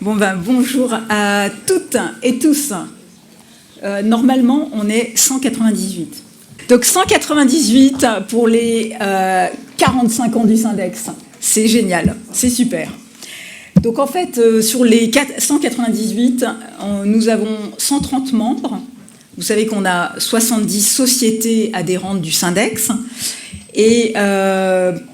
Bonjour à toutes et tous. Normalement, on est 198. Donc 198 pour les 45 ans du Syndex. C'est génial, c'est super. Donc en fait, sur les 198, nous avons 130 membres. Vous savez qu'on a 70 sociétés adhérentes du Syndex. Et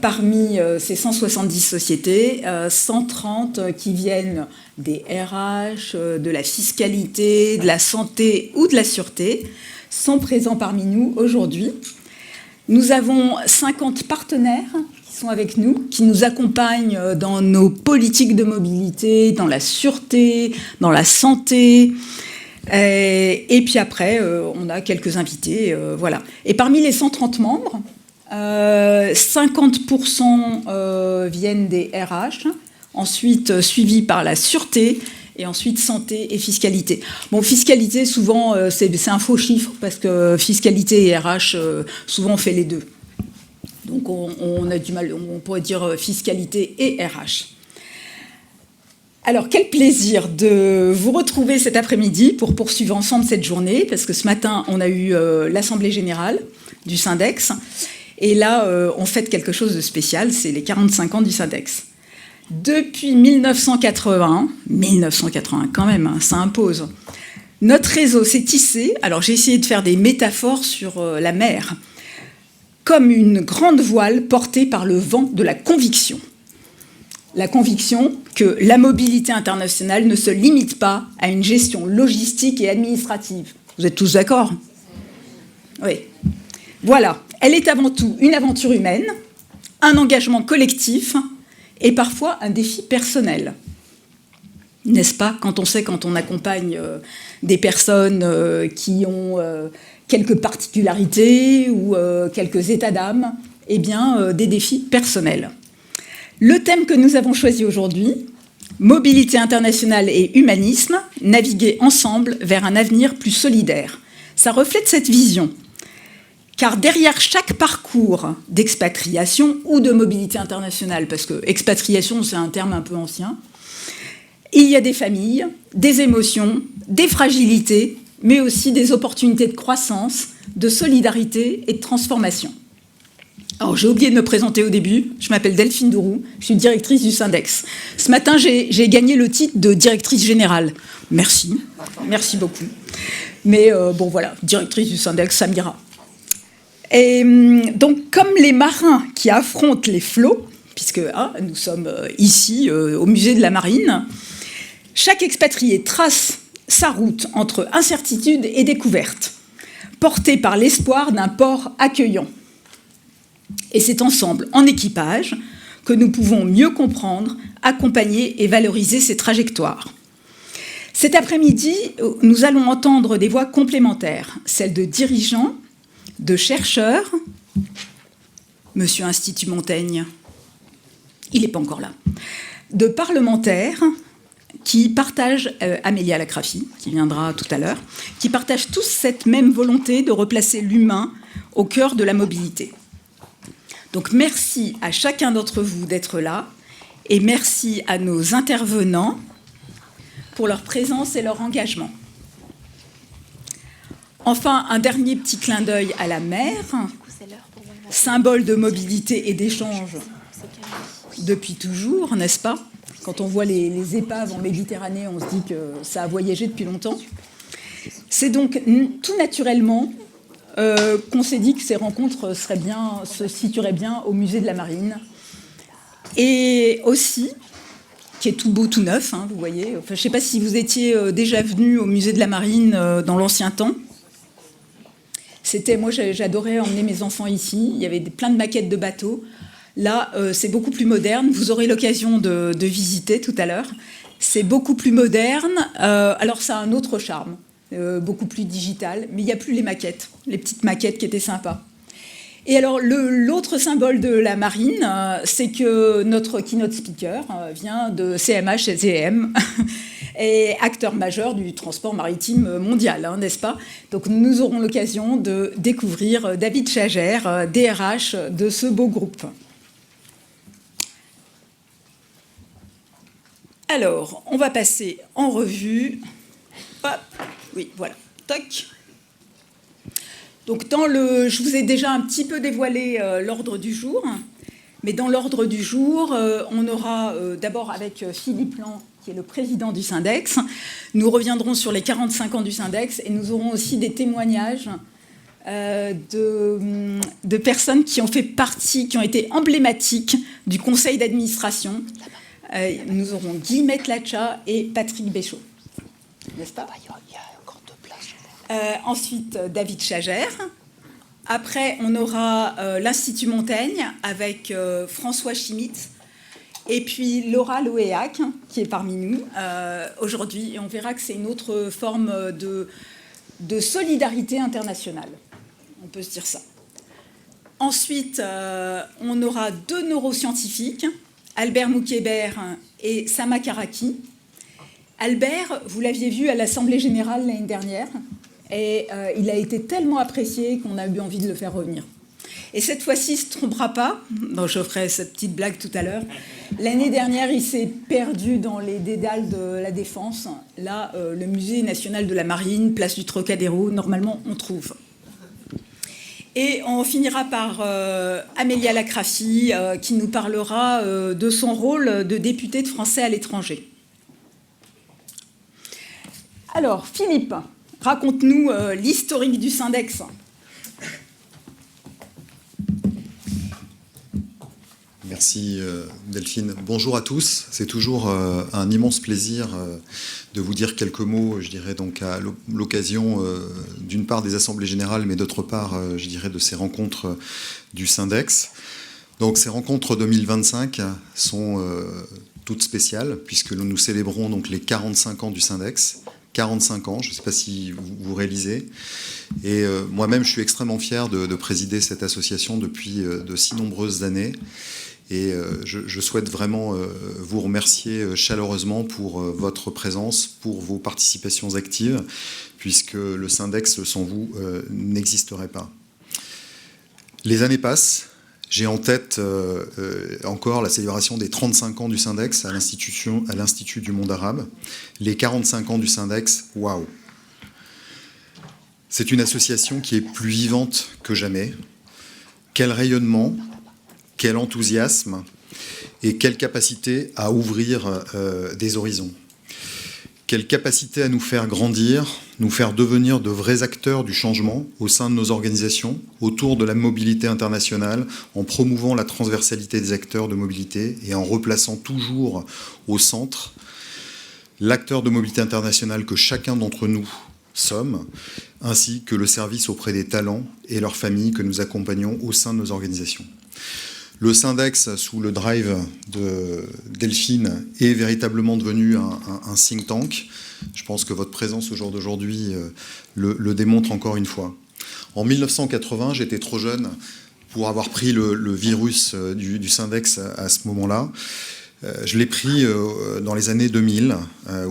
parmi ces 170 sociétés, 130 qui viennent des RH, de la fiscalité, de la santé ou de la sûreté sont présents parmi nous aujourd'hui. Nous avons 50 partenaires qui sont avec nous, qui nous accompagnent dans nos politiques de mobilité, dans la sûreté, dans la santé. Et puis après, on a quelques invités. Voilà. Et parmi les 130 membres, 50% viennent des RH, ensuite suivis par la sûreté, et ensuite santé et fiscalité. Bon, fiscalité, souvent, c'est un faux chiffre, parce que fiscalité et RH, souvent, on fait les deux. Donc, on a du mal, on pourrait dire fiscalité et RH. Alors, quel plaisir de vous retrouver cet après-midi pour poursuivre ensemble cette journée, parce que ce matin, on a eu l'Assemblée générale du Syndex, et là, on fête quelque chose de spécial, c'est les 45 ans du Syndex. Depuis 1980 quand même, hein, ça impose, notre réseau s'est tissé, alors j'ai essayé de faire des métaphores sur la mer, comme une grande voile portée par le vent de la conviction. La conviction que la mobilité internationale ne se limite pas à une gestion logistique et administrative. Vous êtes tous d'accord ? Oui. Voilà, elle est avant tout une aventure humaine, un engagement collectif et parfois un défi personnel. N'est-ce pas, quand on accompagne des personnes qui ont quelques particularités ou quelques états d'âme, eh bien, des défis personnels. Le thème que nous avons choisi aujourd'hui, mobilité internationale et humanisme, naviguer ensemble vers un avenir plus solidaire. Ça reflète cette vision. Car derrière chaque parcours d'expatriation ou de mobilité internationale, parce que expatriation, c'est un terme un peu ancien, il y a des familles, des émotions, des fragilités, mais aussi des opportunités de croissance, de solidarité et de transformation. Alors, j'ai oublié de me présenter au début. Je m'appelle Delphine Douroux, je suis directrice du Syndex. Ce matin, j'ai gagné le titre de directrice générale. Merci beaucoup. Mais bon, voilà, directrice du Syndex, ça m'ira. Et donc, comme les marins qui affrontent les flots, puisque nous sommes ici au musée de la Marine, chaque expatrié trace sa route entre incertitude et découverte, porté par l'espoir d'un port accueillant. Et c'est ensemble, en équipage, que nous pouvons mieux comprendre, accompagner et valoriser ces trajectoires. Cet après-midi, nous allons entendre des voix complémentaires, celles de dirigeants, de chercheurs, Monsieur Institut Montaigne, il n'est pas encore là, de parlementaires qui partagent, Amélia Lacrafi, qui viendra tout à l'heure, qui partagent tous cette même volonté de replacer l'humain au cœur de la mobilité. Donc merci à chacun d'entre vous d'être là et merci à nos intervenants pour leur présence et leur engagement. Enfin, un dernier petit clin d'œil à la mer, symbole de mobilité et d'échange depuis toujours, n'est-ce pas ? Quand on voit les épaves en Méditerranée, on se dit que ça a voyagé depuis longtemps. C'est donc tout naturellement qu'on s'est dit que ces rencontres se situeraient bien au musée de la Marine. Et aussi, qui est tout beau, tout neuf, hein, vous voyez. Enfin, je ne sais pas si vous étiez déjà venu au musée de la Marine dans l'ancien temps. Moi, j'adorais emmener mes enfants ici. Il y avait plein de maquettes de bateaux. Là, c'est beaucoup plus moderne. Vous aurez l'occasion de visiter tout à l'heure. C'est beaucoup plus moderne. Alors, ça a un autre charme, beaucoup plus digital. Mais il n'y a plus les maquettes, les petites maquettes qui étaient sympas. Et alors, l'autre symbole de la marine, c'est que notre keynote speaker vient de CMA-CGM et acteur majeur du transport maritime mondial, hein, n'est-ce pas ? Donc, nous aurons l'occasion de découvrir David Chagère, DRH de ce beau groupe. Alors, on va passer en revue. Hop, oui, voilà. Toc. Donc, je vous ai déjà un petit peu dévoilé l'ordre du jour. Mais dans l'ordre du jour, on aura d'abord avec Philippe Lang, qui est le président du Syndex. Nous reviendrons sur les 45 ans du Syndex et nous aurons aussi des témoignages de personnes qui ont fait partie, qui ont été emblématiques du conseil d'administration. Nous aurons Guy Metlacha et Patrick Béchaud. N'est-ce pas ? Il y a encore 2 places. Ensuite, David Chagère. Après, on aura l'Institut Montaigne avec François Chimitz et puis Laura Loéac, qui est parmi nous aujourd'hui. Et on verra que c'est une autre forme de solidarité internationale. On peut se dire ça. Ensuite, on aura 2 neuroscientifiques, Albert Moukébert et Sama Karaki. Albert, vous l'aviez vu à l'Assemblée générale l'année dernière, et il a été tellement apprécié qu'on a eu envie de le faire revenir. Et cette fois-ci, il ne se trompera pas. Bon, je ferai cette petite blague tout à l'heure. L'année dernière, il s'est perdu dans les dédales de la Défense. Là, le Musée national de la Marine, place du Trocadéro, normalement, on trouve. Et on finira par Amélia Lacrafi, qui nous parlera de son rôle de députée de français à l'étranger. Alors, Philippe, raconte-nous l'historique du Syndex. Merci Delphine. Bonjour à tous. C'est toujours un immense plaisir de vous dire quelques mots, je dirais, donc à l'occasion d'une part des assemblées générales, mais d'autre part, je dirais, de ces rencontres du Syndex. Donc ces rencontres 2025 sont toutes spéciales, puisque nous célébrons donc les 45 ans du Syndex. 45 ans, je ne sais pas si vous réalisez. Et moi-même, je suis extrêmement fier de présider cette association depuis de si nombreuses années. Et je souhaite vraiment vous remercier chaleureusement pour votre présence, pour vos participations actives, puisque le Syndex, sans vous, n'existerait pas. Les années passent. J'ai en tête encore la célébration des 35 ans du Syndex à l'Institut du monde arabe. Les 45 ans du Syndex, waouh! C'est une association qui est plus vivante que jamais. Quel rayonnement, quel enthousiasme et quelle capacité à ouvrir des horizons. Quelle capacité à nous faire grandir, nous faire devenir de vrais acteurs du changement au sein de nos organisations, autour de la mobilité internationale, en promouvant la transversalité des acteurs de mobilité et en replaçant toujours au centre l'acteur de mobilité internationale que chacun d'entre nous sommes, ainsi que le service auprès des talents et leurs familles que nous accompagnons au sein de nos organisations. Le Syndex, sous le drive de Delphine, est véritablement devenu un think tank. Je pense que votre présence au jour d'aujourd'hui le démontre encore une fois. En 1980, j'étais trop jeune pour avoir pris le virus du Syndex à ce moment-là. Je l'ai pris dans les années 2000,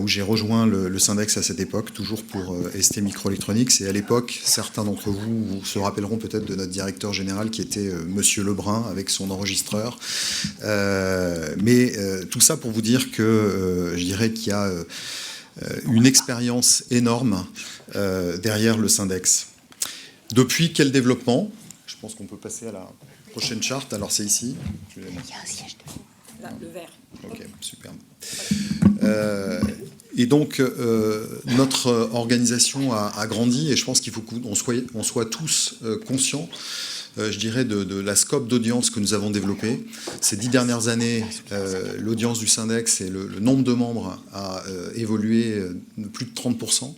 où j'ai rejoint le Syndex à cette époque, toujours pour ST Microelectronics. Et à l'époque, certains d'entre vous se rappelleront peut-être de notre directeur général qui était Monsieur Lebrun avec son enregistreur. Mais tout ça pour vous dire que je dirais qu'il y a une expérience énorme derrière le Syndex. Depuis, quel développement? Je pense qu'on peut passer à la prochaine charte. Alors c'est ici. Il y a un siège debout. Là, le vert. Ok, superbe. Et donc, notre organisation a grandi et je pense qu'il faut qu'on soit tous conscients, je dirais, de la scope d'audience que nous avons développée. Ces 10 dernières années, l'audience du Syndex et le nombre de membres a évolué de plus de 30%.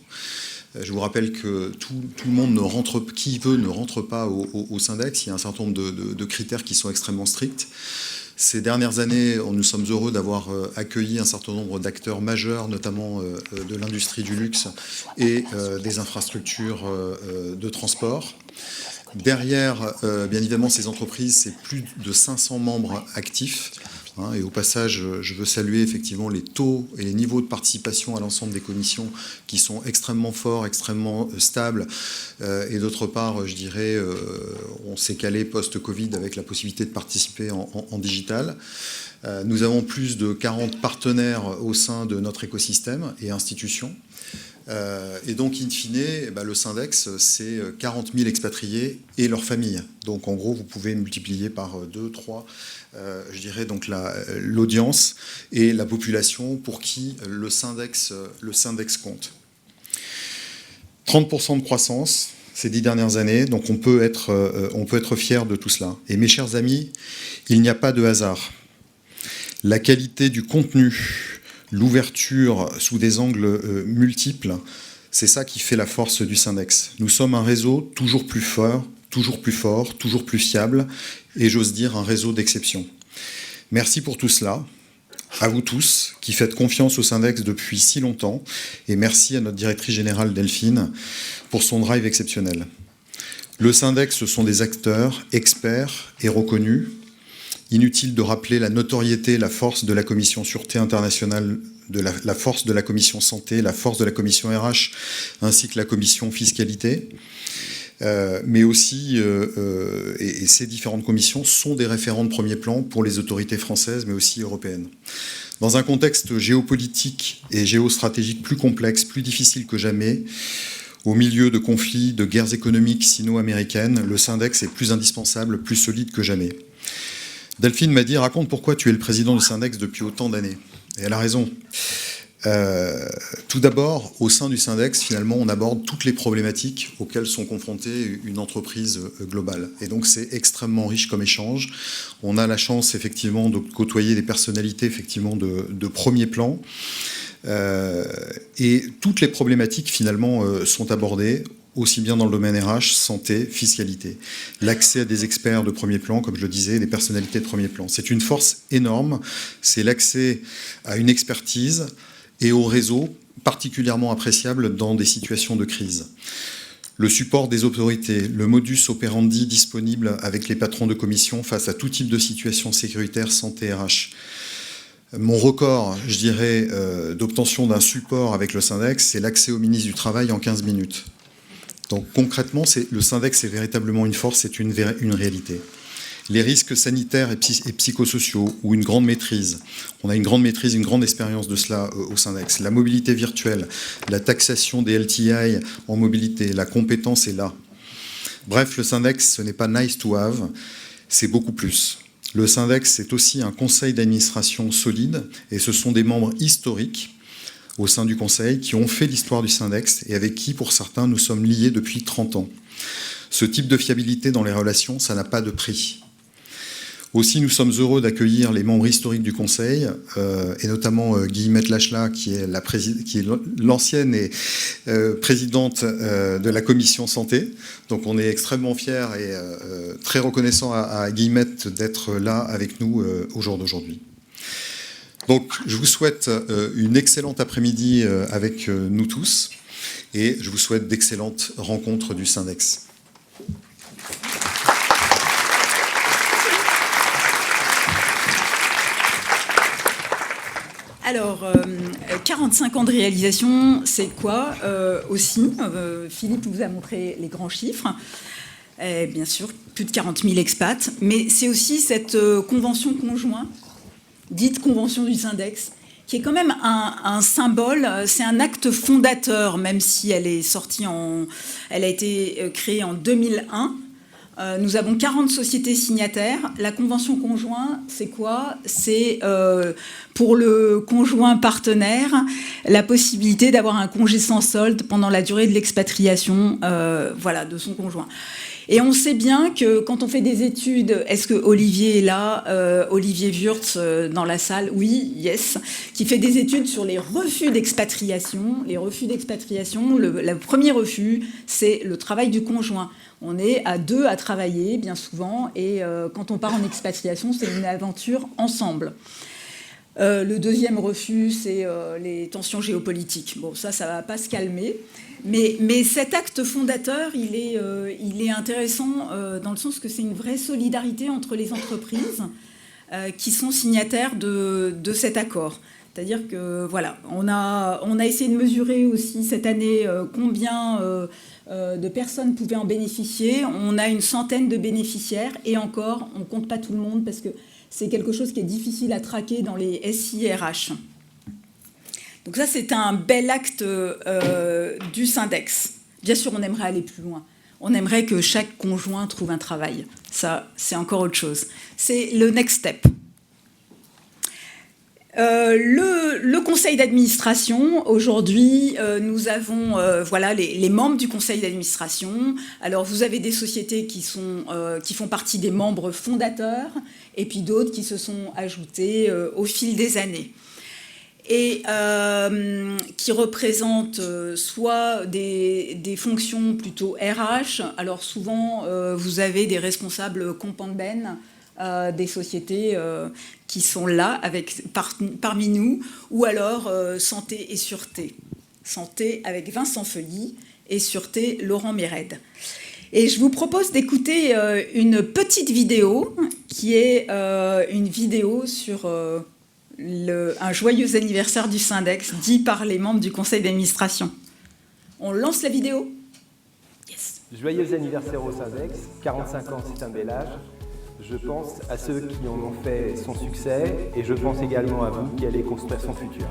Je vous rappelle que tout le monde qui veut ne rentre pas au Syndex. Il y a un certain nombre de critères qui sont extrêmement stricts. Ces dernières années, nous sommes heureux d'avoir accueilli un certain nombre d'acteurs majeurs, notamment de l'industrie du luxe et des infrastructures de transport. Derrière, bien évidemment, ces entreprises, c'est plus de 500 membres actifs Et au passage, je veux saluer effectivement les taux et les niveaux de participation à l'ensemble des commissions qui sont extrêmement forts, extrêmement stables. Et d'autre part, je dirais, on s'est calé post-Covid avec la possibilité de participer en digital. Nous avons plus de 40 partenaires au sein de notre écosystème et institutions. Et donc, in fine, le Syndex, c'est 40 000 expatriés et leurs familles. Donc, en gros, vous pouvez multiplier par 2, 3, je dirais, donc l'audience et la population pour qui le Syndex compte. 30% de croissance ces 10 dernières années, donc on peut être fier de tout cela. Et mes chers amis, il n'y a pas de hasard. La qualité du contenu, l'ouverture sous des angles multiples, c'est ça qui fait la force du Syndex. Nous sommes un réseau toujours plus fort, toujours plus fiable, et j'ose dire un réseau d'exception. Merci pour tout cela, à vous tous qui faites confiance au Syndex depuis si longtemps, et merci à notre directrice générale Delphine pour son drive exceptionnel. Le Syndex, ce sont des acteurs experts et reconnus. Inutile de rappeler la notoriété, la force de la commission Sûreté internationale, la force de la commission Santé, la force de la commission RH, ainsi que la commission Fiscalité. Mais aussi, et ces différentes commissions sont des référents de premier plan pour les autorités françaises, mais aussi européennes. Dans un contexte géopolitique et géostratégique plus complexe, plus difficile que jamais, au milieu de conflits, de guerres économiques sino-américaines, le Syndex est plus indispensable, plus solide que jamais. Delphine m'a dit « Raconte pourquoi tu es le président du Syndex depuis autant d'années ». Et elle a raison. Tout d'abord, au sein du Syndex, finalement, on aborde toutes les problématiques auxquelles sont confrontées une entreprise globale. Et donc, c'est extrêmement riche comme échange. On a la chance, effectivement, de côtoyer des personnalités, effectivement, de premier plan. Et toutes les problématiques, finalement, sont abordées, aussi bien dans le domaine RH, santé, fiscalité. L'accès à des experts de premier plan, comme je le disais, des personnalités de premier plan. C'est une force énorme, c'est l'accès à une expertise et au réseau particulièrement appréciable dans des situations de crise. Le support des autorités, le modus operandi disponible avec les patrons de commission face à tout type de situation sécuritaire, santé, RH. Mon record, je dirais, d'obtention d'un support avec le Syndex, c'est l'accès au ministre du Travail en 15 minutes. Donc concrètement, le Syndex est véritablement une force, c'est une réalité. Les risques sanitaires et psychosociaux ou une grande maîtrise, on a une grande maîtrise, une grande expérience de cela au Syndex. La mobilité virtuelle, la taxation des LTI en mobilité, la compétence est là. Bref, le Syndex, ce n'est pas nice to have, c'est beaucoup plus. Le Syndex, c'est aussi un conseil d'administration solide et ce sont des membres historiques au sein du Conseil, qui ont fait l'histoire du Syndex et avec qui, pour certains, nous sommes liés depuis 30 ans. Ce type de fiabilité dans les relations, ça n'a pas de prix. Aussi, nous sommes heureux d'accueillir les membres historiques du Conseil, et notamment Guillemette Lachla, qui est l'ancienne et présidente de la Commission Santé. Donc on est extrêmement fiers et très reconnaissants à Guillemette d'être là avec nous au jour d'aujourd'hui. Donc, je vous souhaite une excellente après-midi avec nous tous et je vous souhaite d'excellentes rencontres du Syndex. Alors, 45 ans de réalisation, c'est quoi aussi Philippe vous a montré les grands chiffres. Bien sûr, plus de 40 000 expats, mais c'est aussi cette convention conjointe, dite convention du Syndex, qui est quand même un symbole, c'est un acte fondateur, même si elle est sortie elle a été créée en 2001. Nous avons 40 sociétés signataires. La convention conjointe, c'est quoi? C'est pour le conjoint partenaire la possibilité d'avoir un congé sans solde pendant la durée de l'expatriation de son conjoint. Et on sait bien que quand on fait des études, est-ce que Olivier est là, Olivier Wurtz dans la salle? Oui, yes, qui fait des études sur les refus d'expatriation. Les refus d'expatriation, le premier refus, c'est le travail du conjoint. On est à deux à travailler, bien souvent, et quand on part en expatriation, c'est une aventure ensemble. Le deuxième refus, c'est les tensions géopolitiques. Bon, ça ne va pas se calmer. Mais cet acte fondateur, il est intéressant dans le sens que c'est une vraie solidarité entre les entreprises. qui sont signataires de cet accord. C'est-à-dire que voilà, on a essayé de mesurer aussi cette année combien de personnes pouvaient en bénéficier. On a une centaine de bénéficiaires et encore, on ne compte pas tout le monde parce que c'est quelque chose qui est difficile à traquer dans les SIRH. Donc ça, c'est un bel acte du Syndex. Bien sûr, on aimerait aller plus loin. On aimerait que chaque conjoint trouve un travail. Ça, c'est encore autre chose. C'est le next step. Le conseil d'administration, aujourd'hui, nous avons voilà, les membres du conseil d'administration. Alors, vous avez des sociétés qui font partie des membres fondateurs et puis d'autres qui se sont ajoutées au fil des années. Et qui représentent soit des fonctions plutôt RH. Alors souvent, vous avez des responsables comp and ben des sociétés qui sont là parmi nous, ou alors santé et sûreté. Santé avec Vincent Feuilly et sûreté Laurent Méred. Et je vous propose d'écouter une petite vidéo qui est une vidéo sur... un joyeux anniversaire du Syndex dit par les membres du conseil d'administration. On lance la vidéo. Yes. Joyeux anniversaire au Syndex, 45 ans c'est un bel âge. Je pense à ceux qui en ont fait son succès et je pense également à vous qui allez construire son futur.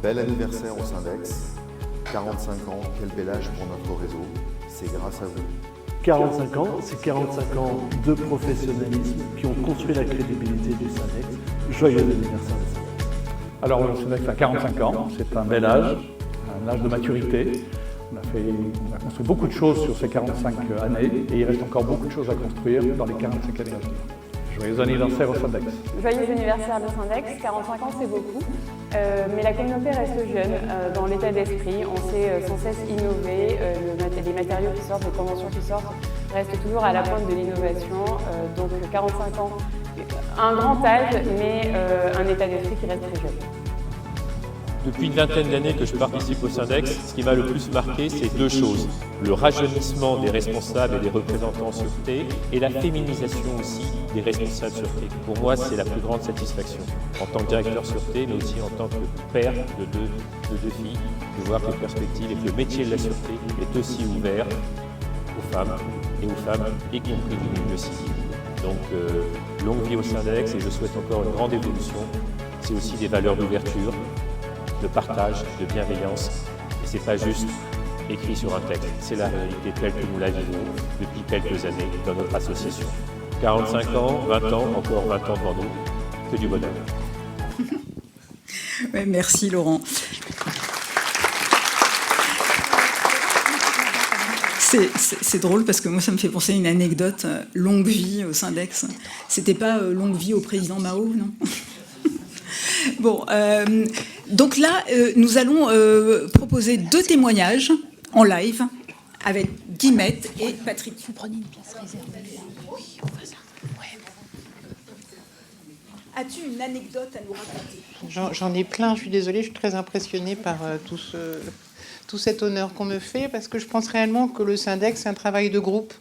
Bel anniversaire au Syndex, 45 ans, quel bel âge pour notre réseau, c'est grâce à vous. 45 ans, c'est 45 ans de professionnalisme qui ont construit la crédibilité du Syndex. Joyeux anniversaire au Syndex. Alors le Syndex a 45 ans, c'est un bel âge, un âge de maturité. On a construit beaucoup de choses sur ces 45 années et il reste encore beaucoup de choses à construire dans les 45 années à venir. Joyeux anniversaire au Syndex. Joyeux anniversaire au Syndex, 45 ans c'est beaucoup, mais la communauté reste jeune dans l'état d'esprit, on sait sans cesse innover, les matériaux qui sortent, les conventions qui sortent restent toujours à la pointe de l'innovation, donc 45 ans, un grand âge mais un état d'esprit qui reste très jeune. Depuis une vingtaine d'années que je participe au Syndex, ce qui m'a le plus marqué, c'est deux choses. Le rajeunissement des responsables et des représentants sûreté et la féminisation aussi des responsables sûreté. Pour moi, c'est la plus grande satisfaction. En tant que directeur sûreté, mais aussi en tant que père de deux filles, de voir que les perspectives et que le métier de la sûreté est aussi ouvert aux femmes, y compris du milieu civil. Donc, longue vie au Syndex et je souhaite encore une grande évolution. C'est aussi des valeurs d'ouverture, de partage, de bienveillance. Et ce n'est pas juste écrit sur un texte, c'est la réalité telle que nous la vivons depuis quelques années dans notre association. 45 ans, 20 ans, encore 20 ans devant nous, que du bonheur. Ouais, merci Laurent. C'est drôle parce que moi ça me fait penser à une anecdote, longue vie au Syndex. C'était pas longue vie au président Mao, non? Bon, donc là, nous allons proposer deux témoignages en live avec Guillemette et Patrick. Vous prenez une place réservée? Oui, on fait ça. Ouais. As-tu une anecdote à nous raconter? J'en ai plein, je suis désolée, je suis très impressionnée par tout cet honneur qu'on me fait, parce que je pense réellement que le Syndex, c'est un travail de groupe.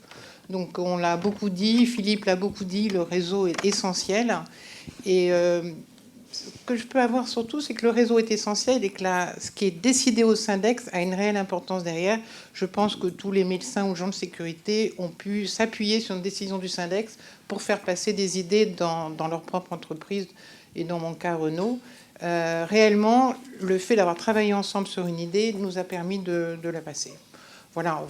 Donc on l'a beaucoup dit, Philippe l'a beaucoup dit, le réseau est essentiel. Et ce que je peux avoir surtout, c'est que le réseau est essentiel et que ce qui est décidé au Syndex a une réelle importance derrière. Je pense que tous les médecins ou gens de sécurité ont pu s'appuyer sur une décision du Syndex pour faire passer des idées dans leur propre entreprise, et dans mon cas Renault. Réellement, le fait d'avoir travaillé ensemble sur une idée nous a permis de la passer. Voilà,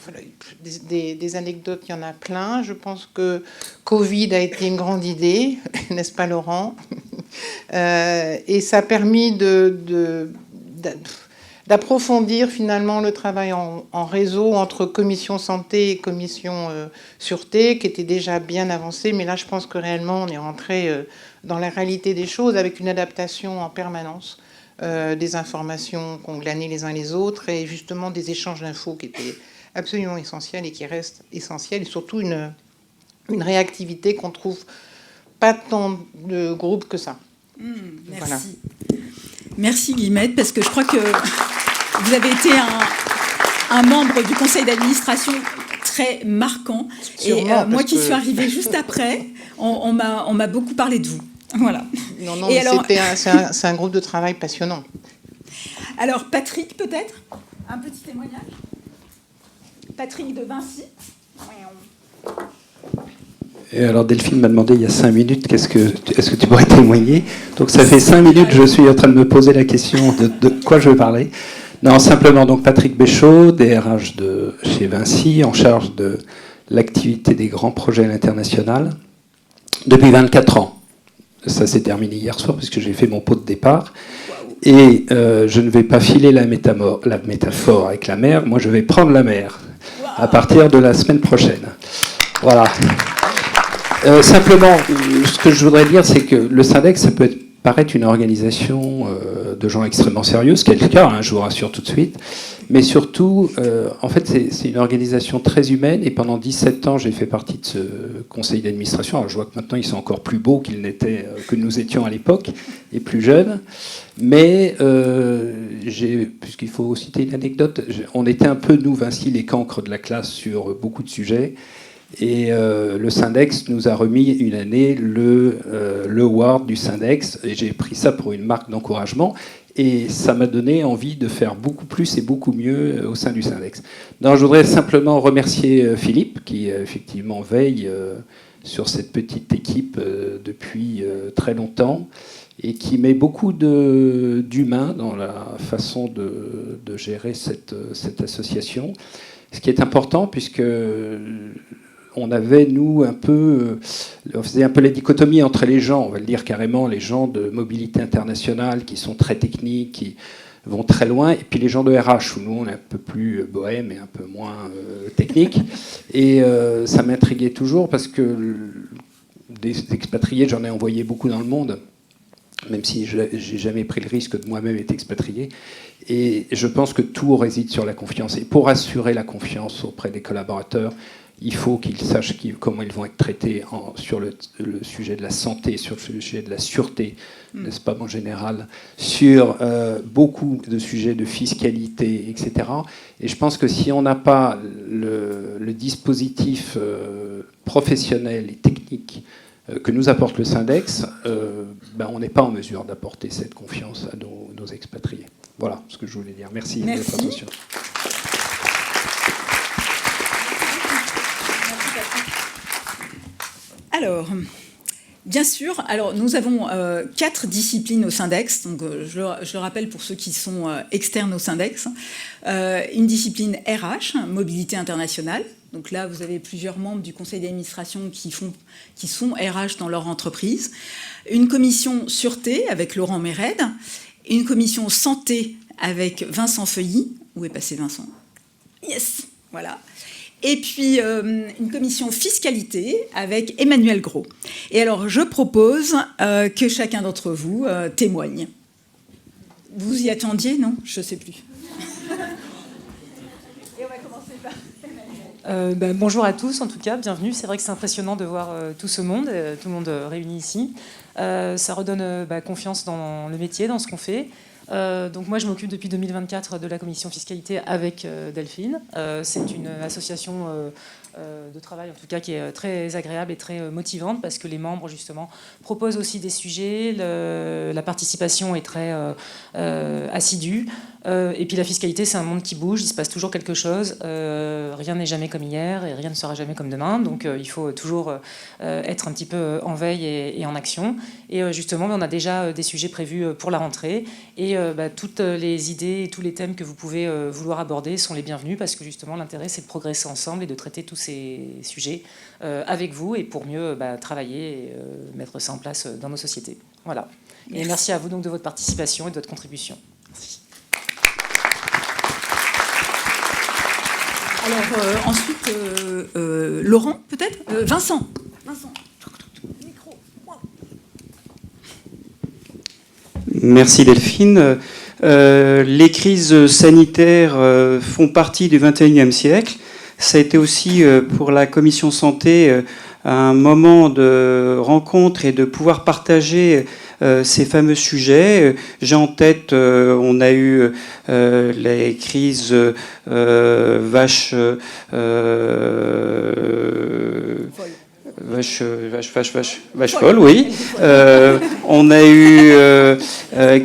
des anecdotes, il y en a plein. Je pense que Covid a été une grande idée, n'est-ce pas Laurent? Et ça a permis d'approfondir finalement le travail en réseau entre commission santé et commission sûreté, qui était déjà bien avancé. Mais là, je pense que réellement, on est rentré dans la réalité des choses avec une adaptation en permanence des informations qu'on glanait les uns les autres et justement des échanges d'infos qui étaient absolument essentiels et qui restent essentiels, et surtout une réactivité qu'on trouve pas tant de groupes que ça. Merci. Voilà. Merci Guillemette, parce que je crois que vous avez été un membre du conseil d'administration très marquant. Sûrement, et moi qui suis arrivée juste après, on m'a beaucoup parlé de vous. Voilà. Non, Et mais alors- c'est un groupe de travail passionnant. Alors, Patrick, peut-être un petit témoignage. Patrick de Vinci. Et alors Delphine m'a demandé il y a 5 minutes, est-ce que tu pourrais témoigner? Donc ça fait 5 minutes que je suis en train de me poser la question de quoi je veux parler. Non, simplement, donc Patrick Béchaud, DRH de chez Vinci, en charge de l'activité des grands projets à l'international, depuis 24 ans. Ça s'est terminé hier soir puisque j'ai fait mon pot de départ. Et je ne vais pas filer la métaphore avec la mer, moi je vais prendre la mer à partir de la semaine prochaine. Voilà. Simplement, ce que je voudrais dire, c'est que le Syndex, ça peut paraître une organisation de gens extrêmement sérieux, ce qui est le cas, hein, je vous rassure tout de suite. Mais surtout, en fait, c'est une organisation très humaine. Et pendant 17 ans, j'ai fait partie de ce conseil d'administration. Alors, je vois que maintenant, ils sont encore plus beaux qu'ils n'étaient, que nous étions à l'époque, et plus jeunes. Mais, puisqu'il faut citer une anecdote, on était un peu, nous, Vinci, les cancres de la classe sur beaucoup de sujets. Et le Syndex nous a remis une année le award du Syndex. Et j'ai pris ça pour une marque d'encouragement. Et ça m'a donné envie de faire beaucoup plus et beaucoup mieux au sein du Syndex. Non, je voudrais simplement remercier Philippe, qui effectivement veille sur cette petite équipe depuis très longtemps et qui met beaucoup d'humain dans la façon de gérer cette association. Ce qui est important, puisque on avait, nous, on faisait un peu la dichotomie entre les gens, on va le dire carrément, les gens de mobilité internationale qui sont très techniques, qui vont très loin, et puis les gens de RH, où nous, on est un peu plus bohème et un peu moins technique. Et ça m'intriguait toujours parce que des expatriés, j'en ai envoyé beaucoup dans le monde, même si j'ai jamais pris le risque de moi-même être expatrié. Et je pense que tout réside sur la confiance. Et pour assurer la confiance auprès des collaborateurs, il faut qu'ils sachent comment ils vont être traités sur le sujet de la santé, sur le sujet de la sûreté, n'est-ce pas, en général, sur beaucoup de sujets de fiscalité, etc. Et je pense que si on n'a pas le dispositif professionnel et technique que nous apporte le Syndex, on n'est pas en mesure d'apporter cette confiance à nos expatriés. Voilà ce que je voulais dire. Merci de votre attention. Alors, bien sûr, nous avons 4 disciplines au Syndex. Donc, je le rappelle pour ceux qui sont externes au Syndex. Une discipline RH, mobilité internationale. Donc là, vous avez plusieurs membres du conseil d'administration qui sont RH dans leur entreprise. Une commission sûreté avec Laurent Méred. Une commission santé avec Vincent Feuilly. Où est passé Vincent? Yes, voilà. Et puis une commission fiscalité avec Emmanuel Gros. Et alors, je propose que chacun d'entre vous témoigne. Vous y attendiez, non? Je ne sais plus. Et on va commencer par Emmanuel. Bonjour à tous, en tout cas, bienvenue. C'est vrai que c'est impressionnant de voir tout ce monde, tout le monde réuni ici. Ça redonne confiance dans le métier, dans ce qu'on fait. Donc moi, je m'occupe depuis 2024 de la commission fiscalité avec Delphine. C'est une association de travail, en tout cas, qui est très agréable et très motivante parce que les membres, justement, proposent aussi des sujets. La participation est très assidue. Et puis la fiscalité, c'est un monde qui bouge, il se passe toujours quelque chose. Rien n'est jamais comme hier et rien ne sera jamais comme demain. Donc il faut toujours être un petit peu en veille et en action. Et justement, on a déjà des sujets prévus pour la rentrée. Et toutes les idées et tous les thèmes que vous pouvez vouloir aborder sont les bienvenus parce que justement, l'intérêt, c'est de progresser ensemble et de traiter tous ces sujets avec vous et pour mieux travailler et mettre ça en place dans nos sociétés. Voilà. Et merci à vous donc de votre participation et de votre contribution. Merci. Alors ensuite, Laurent, peut-être Vincent. Micro. Wow. Merci Delphine. Les crises sanitaires font partie du XXIe siècle. Ça a été aussi pour la commission santé un moment de rencontre et de pouvoir partager ces fameux sujets. J'ai en tête, on a eu les crises Vache folle, oui. On a eu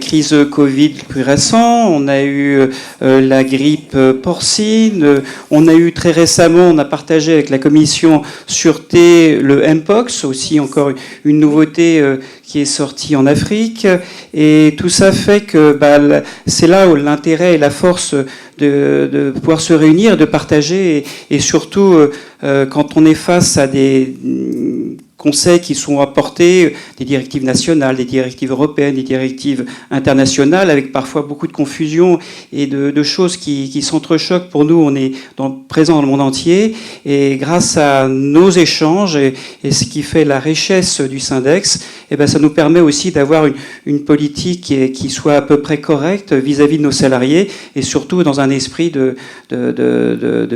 crise Covid plus récent, on a eu la grippe porcine, on a eu très récemment, on a partagé avec la commission sûreté le Mpox, aussi encore une nouveauté qui est sortie en Afrique. Et tout ça fait que c'est là où l'intérêt et la force de pouvoir se réunir, de partager, et surtout quand on est face à des conseils qui sont apportés, des directives nationales, des directives européennes, des directives internationales, avec parfois beaucoup de confusion et de choses qui s'entrechoquent. Pour nous, on est présent dans le monde entier, et grâce à nos échanges et ce qui fait la richesse du Syndex, ça nous permet aussi d'avoir une politique qui soit à peu près correcte vis-à-vis de nos salariés, et surtout dans un esprit de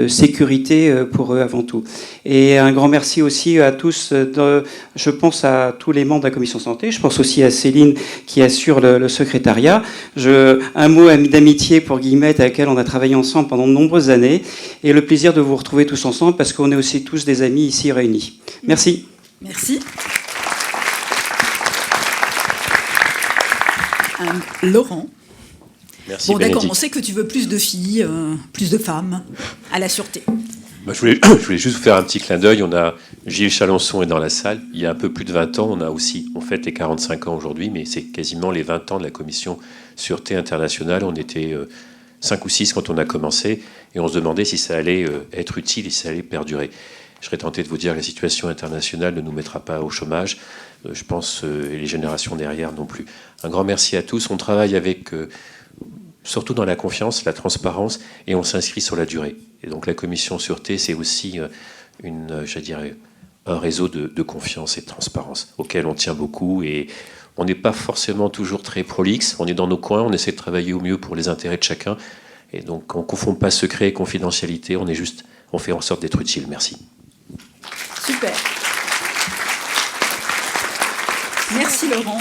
sécurité pour eux avant tout. Et un grand merci aussi à tous, je pense à tous les membres de la commission santé, je pense aussi à Céline qui assure le secrétariat. Un mot d'amitié pour Guillemette, avec laquelle on a travaillé ensemble pendant de nombreuses années, et le plaisir de vous retrouver tous ensemble, parce qu'on est aussi tous des amis ici réunis. Merci. Merci. Laurent. Merci. Bon, d'accord, Bénédicte. on sait que tu veux plus de filles, plus de femmes à la sûreté. Je voulais juste vous faire un petit clin d'œil. On a Gilles Chalençon est dans la salle. Il y a un peu plus de 20 ans, on fête les 45 ans aujourd'hui, mais c'est quasiment les 20 ans de la Commission Sûreté Internationale. On était 5 ou 6 quand on a commencé, et on se demandait si ça allait être utile et si ça allait perdurer. Je serais tenté de vous dire que la situation internationale ne nous mettra pas au chômage. Je pense et les générations derrière non plus. Un grand merci à tous. On travaille avec, surtout dans la confiance, la transparence, et on s'inscrit sur la durée. Et donc la commission sûreté, c'est aussi un réseau de confiance et de transparence auquel on tient beaucoup. Et on n'est pas forcément toujours très prolixe. On est dans nos coins, on essaie de travailler au mieux pour les intérêts de chacun. Et donc on ne confond pas secret et confidentialité. On fait en sorte d'être utile. Merci. Super. Merci Laurent.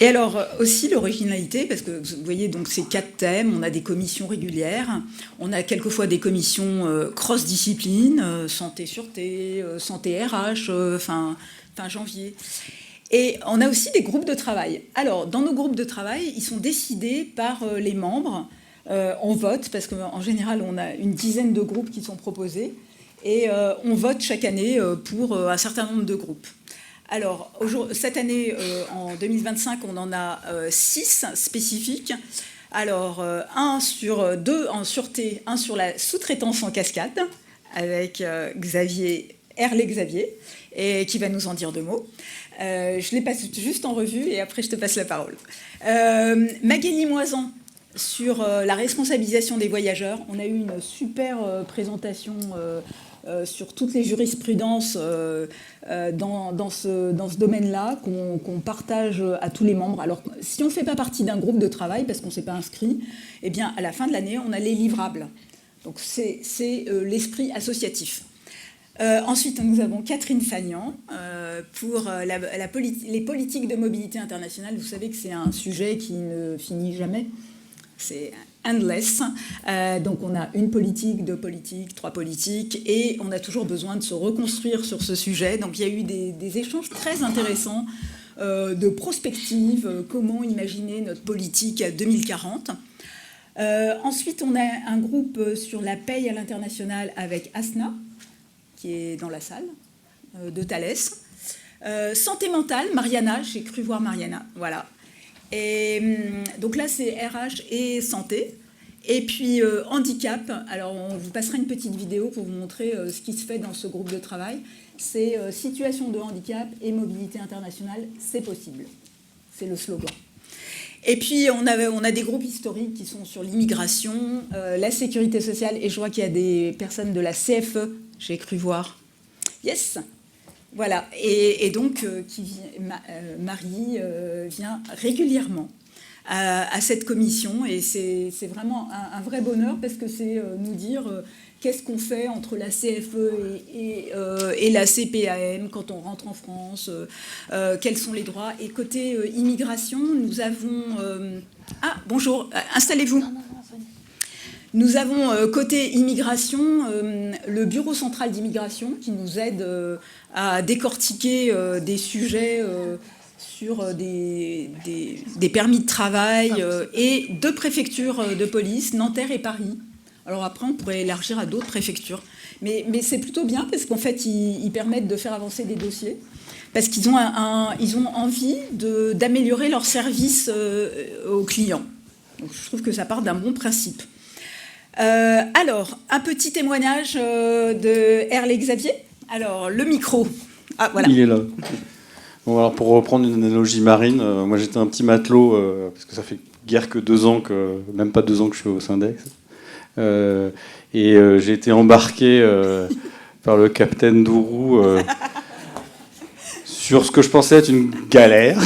Et alors aussi l'originalité, parce que vous voyez donc ces 4 thèmes, on a des commissions régulières, on a quelquefois des commissions cross-discipline, santé-sûreté, santé RH, fin janvier. Et on a aussi des groupes de travail. Alors dans nos groupes de travail, ils sont décidés par les membres, on vote, parce qu'en général on a une dizaine de groupes qui sont proposés, et on vote chaque année pour un certain nombre de groupes. Alors, cette année, en 2025, on en a 6 spécifiques. Alors, 2 en sûreté, 1 sur la sous-traitance en cascade, avec Herlé-Xavier, et qui va nous en dire 2 mots. Je les passe juste en revue, et après je te passe la parole. Magali Moisan, sur la responsabilisation des voyageurs. On a eu une super présentation sur toutes les jurisprudences dans ce domaine-là, qu'on partage à tous les membres. Alors, si on ne fait pas partie d'un groupe de travail, parce qu'on ne s'est pas inscrit, eh bien, à la fin de l'année, on a les livrables. Donc, c'est l'esprit associatif. Ensuite, nous avons Catherine Fagnan pour les politiques de mobilité internationale. Vous savez que c'est un sujet qui ne finit jamais. C'est endless. Donc on a une politique, 2 politiques, 3 politiques, et on a toujours besoin de se reconstruire sur ce sujet. Donc il y a eu des échanges très intéressants de prospective, comment imaginer notre politique à 2040. Ensuite, on a un groupe sur la paye à l'international avec Asna, qui est dans la salle, de Thalès. Santé mentale, Mariana, j'ai cru voir Mariana, voilà. Et donc là, c'est RH et santé. Et puis handicap, alors on vous passera une petite vidéo pour vous montrer ce qui se fait dans ce groupe de travail. C'est situation de handicap et mobilité internationale, c'est possible. C'est le slogan. Et puis on a des groupes historiques qui sont sur l'immigration, la sécurité sociale, et je vois qu'il y a des personnes de la CFE, j'ai cru voir. Yes. Voilà, et donc Marie vient régulièrement à cette commission, et c'est vraiment un vrai bonheur, parce que c'est nous dire qu'est-ce qu'on fait entre la CFE et la CPAM quand on rentre en France, quels sont les droits. Et côté immigration, nous avons... bonjour, installez-vous. Nous avons côté immigration le Bureau central d'immigration qui nous aide à décortiquer des sujets sur des permis de travail et 2 préfectures de police, Nanterre et Paris. Alors après, on pourrait élargir à d'autres préfectures. Mais c'est plutôt bien parce qu'en fait, ils permettent de faire avancer des dossiers. Parce qu'ils ont, ils ont envie d'améliorer leur service aux clients. Donc, je trouve que ça part d'un bon principe. Alors, un petit témoignage de Herlé Xavier. Alors, le micro. Ah, voilà. Il est là. Bon, alors pour reprendre une analogie marine, moi j'étais un petit matelot, parce que ça fait guère que 2 ans, même pas 2 ans que je suis au Syndex. J'ai été embarqué par le capitaine Dourou sur ce que je pensais être une galère,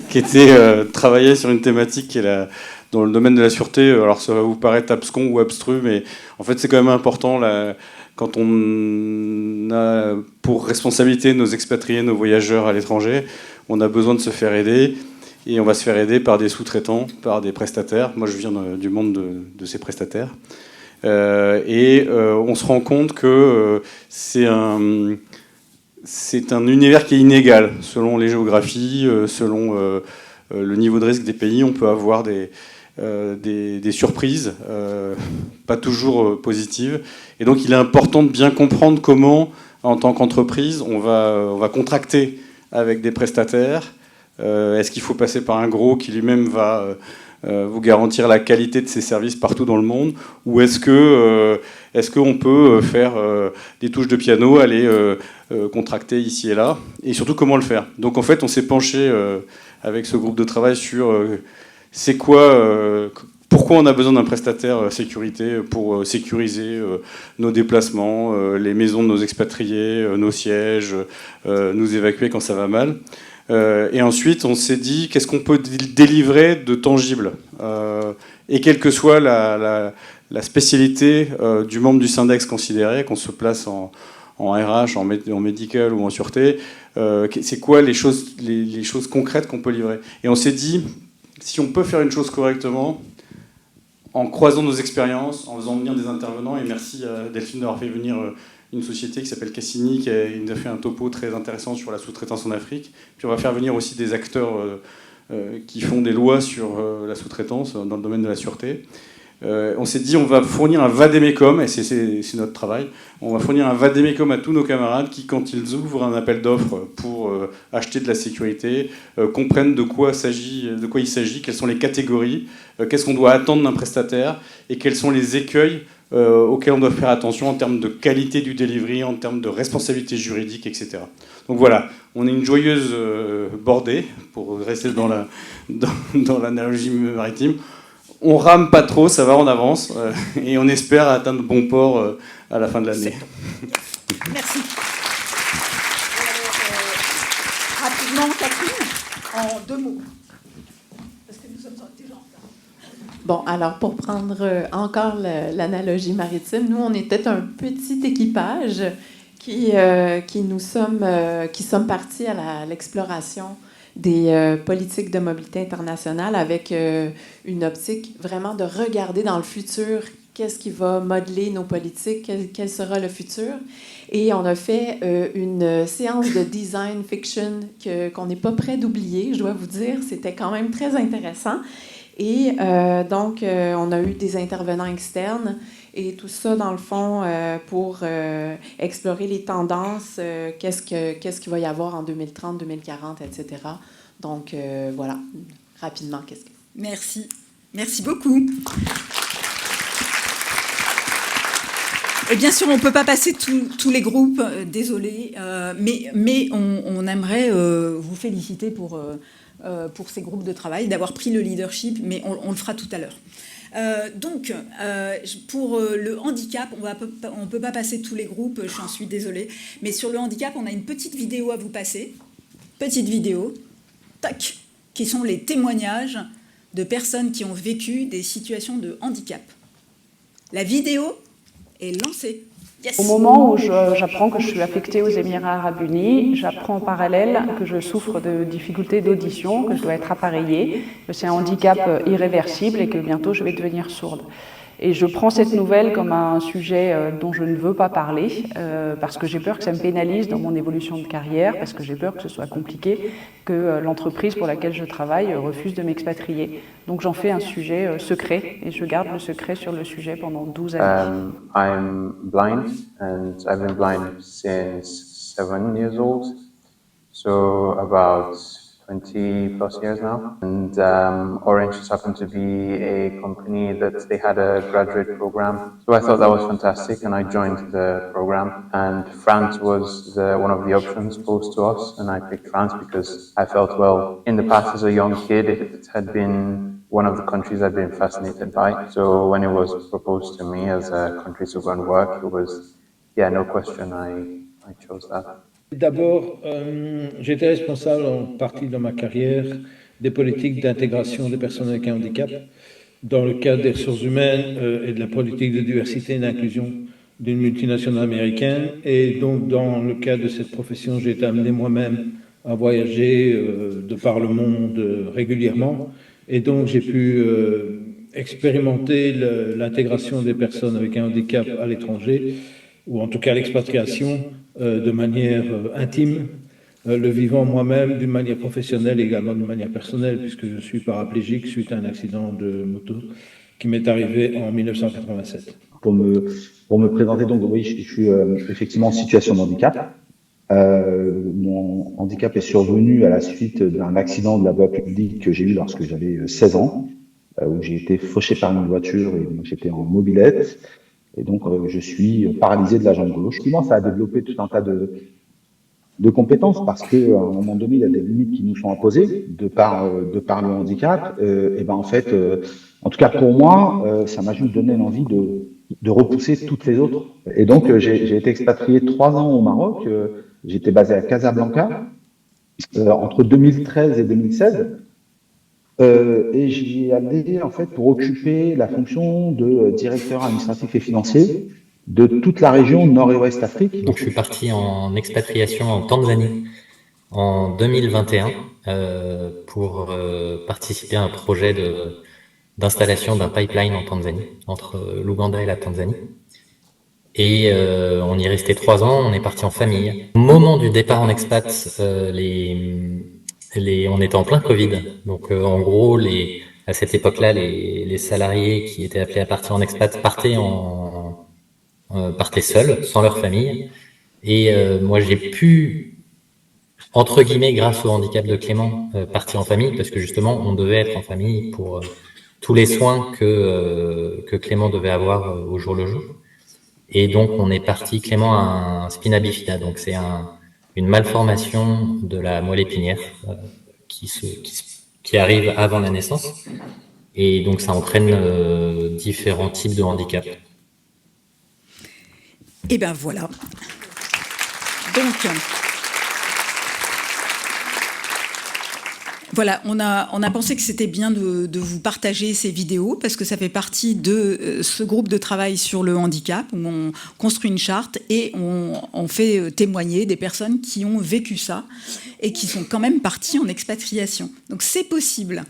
qui était travailler sur une thématique qui est dans le domaine de la sûreté. Alors ça va vous paraître abscon ou abstru, mais en fait c'est quand même important quand on a pour responsabilité nos expatriés, nos voyageurs à l'étranger, on a besoin de se faire aider. Et on va se faire aider par des sous-traitants, par des prestataires. Moi, je viens du monde de ces prestataires. On se rend compte que c'est un univers qui est inégal selon les géographies, selon le niveau de risque des pays. On peut avoir des surprises, pas toujours positives. Et donc, il est important de bien comprendre comment, en tant qu'entreprise, on va contracter avec des prestataires. Est-ce qu'il faut passer par un gros qui lui-même va vous garantir la qualité de ses services partout dans le monde, ou est-ce qu'on peut faire des touches de piano, aller contracter ici et là, et surtout comment le faire. Donc en fait, on s'est penché avec ce groupe de travail sur c'est quoi, pourquoi on a besoin d'un prestataire sécurité pour sécuriser nos déplacements, les maisons de nos expatriés, nos sièges, nous évacuer quand ça va mal. Et ensuite, on s'est dit, qu'est-ce qu'on peut délivrer de tangible et quelle que soit la spécialité du membre du Syndex considéré, qu'on se place en RH, en médical ou en sûreté, c'est quoi les choses concrètes qu'on peut livrer. Et on s'est dit, si on peut faire une chose correctement, en croisant nos expériences, en faisant venir des intervenants, et merci à Delphine d'avoir fait venir une société qui s'appelle Cassini, qui nous a fait un topo très intéressant sur la sous-traitance en Afrique. Puis on va faire venir aussi des acteurs qui font des lois sur la sous-traitance dans le domaine de la sûreté. On s'est dit, on va fournir un vadémécum, et c'est notre travail, on va fournir un vadémécum à tous nos camarades qui, quand ils ouvrent un appel d'offres pour acheter de la sécurité, comprennent de quoi il s'agit, quelles sont les catégories, qu'est-ce qu'on doit attendre d'un prestataire, et quels sont les écueils auxquels on doit faire attention en termes de qualité du delivery, en termes de responsabilité juridique, etc. Donc voilà, on est une joyeuse bordée, pour rester dans l'analogie maritime. On rame pas trop, ça va, on avance, et on espère atteindre bon port à la fin de l'année. Merci. Rapidement, Catherine, en 2 mots. Parce que nous sommes déjà en retard. Bon, alors pour prendre encore l'analogie maritime, nous, on était un petit équipage qui sommes partis à l'exploration des politiques de mobilité internationale avec une optique vraiment de regarder dans le futur qu'est-ce qui va modeler nos politiques, quel sera le futur. Et on a fait une séance de design fiction qu'on n'est pas prêt d'oublier, je dois vous dire. C'était quand même très intéressant. Et donc, on a eu des intervenants externes et tout ça, dans le fond, pour explorer les tendances, qu'est-ce qu'il va y avoir en 2030, 2040, etc. Donc, voilà, rapidement, qu'est-ce que... Merci. Merci beaucoup. Et bien sûr, on ne peut pas passer tous les groupes, désolé, mais on aimerait vous féliciter pour ces groupes de travail, d'avoir pris le leadership, mais on le fera tout à l'heure. Donc, pour le handicap, on ne peut pas passer tous les groupes, j'en suis désolée, mais sur le handicap, on a une petite vidéo à vous passer, petite vidéo, tac, qui sont les témoignages de personnes qui ont vécu des situations de handicap. La vidéo est lancée. Yes. Au moment où j'apprends que je suis affectée aux Émirats Arabes Unis, j'apprends en parallèle que je souffre de difficultés d'audition, que je dois être appareillée, que c'est un handicap irréversible et que bientôt je vais devenir sourde. Et je prends cette nouvelle comme un sujet dont je ne veux pas parler, parce que j'ai peur que ça me pénalise dans mon évolution de carrière, parce que j'ai peur que ce soit compliqué, que l'entreprise pour laquelle je travaille refuse de m'expatrier. Donc j'en fais un sujet secret, et je garde le secret sur le sujet pendant 12 années. I'm blind, and I've been blind since 7 years old, so about 20 plus years now. And Orange just happened to be a company that they had a graduate program. So I thought that was fantastic, and I joined the program. And France was one of the options posed to us, and I picked France because I felt, well, in the past as a young kid, it had been one of the countries I'd been fascinated by. So when it was proposed to me as a country to go and work, it was, yeah, no question, I chose that. D'abord, j'étais responsable en partie dans ma carrière des politiques d'intégration des personnes avec un handicap dans le cadre des ressources humaines et de la politique de diversité et d'inclusion d'une multinationale américaine. Et donc, dans le cadre de cette profession, j'ai été amené moi-même à voyager de par le monde régulièrement. Et donc, j'ai pu expérimenter l'intégration des personnes avec un handicap à l'étranger, ou en tout cas l'expatriation, de manière intime, le vivant moi-même d'une manière professionnelle et également d'une manière personnelle, puisque je suis paraplégique suite à un accident de moto qui m'est arrivé en 1987. Pour me présenter, donc, oui, je suis effectivement en situation de handicap. Mon handicap est survenu à la suite d'un accident de la voie publique que j'ai eu lorsque j'avais 16 ans, où j'ai été fauché par une voiture et j'étais en mobilette. Et donc, je suis paralysé de la jambe gauche. Finalement, ça a développé tout un tas de compétences parce qu'à un moment donné, il y a des limites qui nous sont imposées de par le handicap. Et ben en fait, en tout cas pour moi, ça m'a juste donné l'envie de repousser toutes les autres. Et donc, j'ai été expatrié 3 ans au Maroc. J'étais basé à Casablanca entre 2013 et 2016. Et j'y ai allé en fait pour occuper la fonction de directeur administratif et financier de toute la région Nord et Ouest Afrique. Donc je suis parti en expatriation en Tanzanie en 2021 pour participer à un projet d'installation d'un pipeline en Tanzanie, entre l'Ouganda et la Tanzanie. Et on y est resté 3 ans, on est parti en famille. Au moment du départ en expat, on était en plein Covid, donc en gros, à cette époque-là, les salariés qui étaient appelés à partir en expat partaient seuls, sans leur famille. Et moi, j'ai pu, entre guillemets, grâce au handicap de Clément, partir en famille, parce que justement, on devait être en famille pour tous les soins que Clément devait avoir au jour le jour. Et donc, on est parti, Clément a un spina bifida, donc c'est une malformation de la moelle épinière qui arrive avant la naissance. Et donc, ça entraîne différents types de handicaps. Et ben voilà. Donc, voilà, on a pensé que c'était bien de vous partager ces vidéos parce que ça fait partie de ce groupe de travail sur le handicap où on construit une charte et on fait témoigner des personnes qui ont vécu ça et qui sont quand même parties en expatriation. Donc c'est possible.